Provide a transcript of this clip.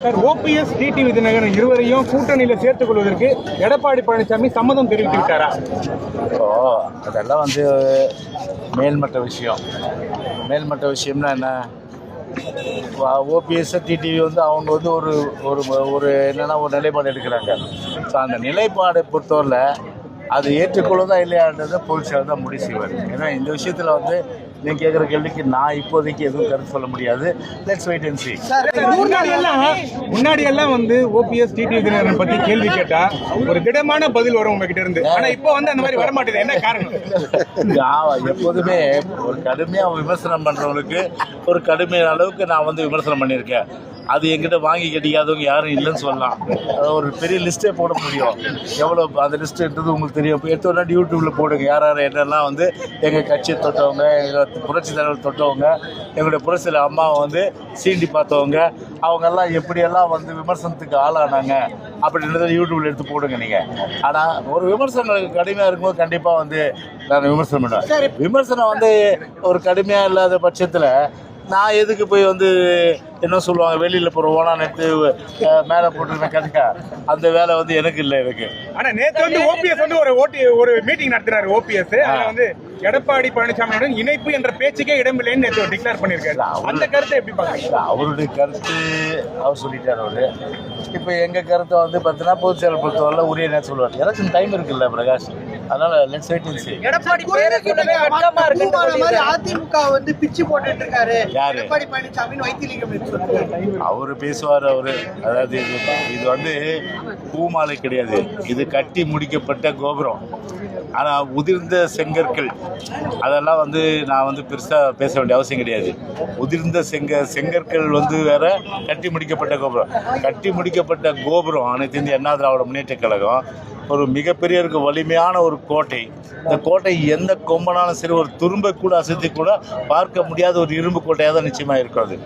OPS TTV Dinakaran இருவரையும் கூட்டணியில சேர்த்துக் கொள்வதற்கு எடப்பாடி பழனிசாமி சம்மதம் தெரிவித்து விட்டாரா? அதெல்லாம் மேல்மட்ட விஷயம். மேல்மட்ட விஷயம்னா என்ன? ஓபிஎஸ் டிடிவி அவங்க ஒரு ஒரு ஒரு என்னென்னா ஒரு நிலைப்பாடு எடுக்கிறாங்க. ஸோ அந்த நிலைப்பாடை பொறுத்தவரை அது ஏற்றுக்கொள்வதா இல்லையான்றதை போலீஸார் தான் முடிவு செய்வார். ஏன்னா இந்த விஷயத்தில் நீங்கள் கேட்குற கேள்விக்கு நான் இப்போதைக்கு எதுவும் கருத்து சொல்ல முடியாது. லெட்ஸ் வெயிட் அண்ட் சீ. முன்னாடி எல்லாம் ஓபிஎஸ் டிடிவி தினகரன் பத்தி கேள்வி கேட்டா ஒரு திடமான பதில் வரும் உங்ககிட்ட இருந்து. ஆனா இப்போ அந்த மாதிரி வர மாட்டேது. என்ன காரணம்? எப்போதுமே ஒரு கடுமையாக விமர்சனம் பண்றவங்களுக்கு ஒரு கடுமையான அளவுக்கு நான் விமர்சனம் பண்ணியிருக்கேன். அது எங்கிட்ட வாங்கி கட்டிக்காதவங்க யாரும் இல்லைன்னு சொல்லலாம். ஒரு பெரிய லிஸ்ட்டே போட முடியும். எவ்வளோ அந்த லிஸ்ட்டுன்றது உங்களுக்கு தெரியும். இப்போ எடுத்தோன்னா யூடியூப்பில் போடுங்க. யார் யார் என்னெல்லாம் எங்கள் கட்சியை தொட்டவங்க, எங்கள் புரட்சி தலைவர் தொட்டவங்க, எங்களுடைய புரட்சியில் அம்மாவை சீண்டி பார்த்தவங்க, அவங்கெல்லாம் எப்படியெல்லாம் விமர்சனத்துக்கு ஆளானாங்க அப்படின்றத யூடியூப்பில் எடுத்து போடுங்க நீங்கள். ஆனால் ஒரு விமர்சனங்களுக்கு கடுமையாக இருக்கும்போது கண்டிப்பாக நான் விமர்சனம் பண்ணுவேன். விமர்சனம் ஒரு கடுமையாக இல்லாத பட்சத்தில் நான் எதுக்கு போய் என்ன சொல்லுவாங்க, வெளியில் போகிற ஓனா நேற்று மேலே போட்டுருக்கேன் கதையா, அந்த வேலை எனக்கு இல்லை எனக்கு. ஆனால் நேற்று ஓபிஎஸ் ஒரு மீட்டிங் நடத்துறாரு. ஓபிஎஸ் எடப்பாடி பழனிசாமியுடன் இணைப்பு என்ற பேச்சுக்கே இடமில்லைன்னு நேற்று டிக்ளேர் பண்ணியிருக்காரு. அந்த கருத்தை எப்படி பார்க்குறீங்க? அவருடைய கருத்து அவர் சொல்லிட்டார். இப்போ எங்கள் கருத்தை பார்த்தீங்கன்னா பொதுச் செயலர் பொறுத்தவரை உரிய நேரம் சொல்லுவார். எலெக்ஷன் டைம் இருக்குல்ல பிரகாஷ், அதனால லெட்ஸ் வெயிட் அண்ட் சீ. அதிமுக பிச்சு போட்டுட்டு இருக்காரு. யாரு? எடப்பாடி பழனிசாமி வைத்திலிங்கம் அவரு பேசுவார். அதாவது இது பூமாலை கிடையாது, இது கட்டி முடிக்கப்பட்ட கோபுரம். ஆனால் உதிர்ந்த செங்கற்கள் அதெல்லாம் நான் பெருசாக பேச வேண்டிய அவசியம் கிடையாது. உதிர்ந்த செங்கற்கள் வேற, கட்டி முடிக்கப்பட்ட கோபுரம். கட்டி முடிக்கப்பட்ட கோபுரம் அனைத்து இந்திய அண்ணா திராவிட முன்னேற்ற கழகம் ஒரு மிகப்பெரிய வலிமையான ஒரு கோட்டை. இந்த கோட்டை எந்த கொம்பனாலும் சரி ஒரு துரும்பை கூட அசைத்து கூட பார்க்க முடியாத ஒரு இரும்பு கோட்டையாக தான் நிச்சயமாக இருக்காது.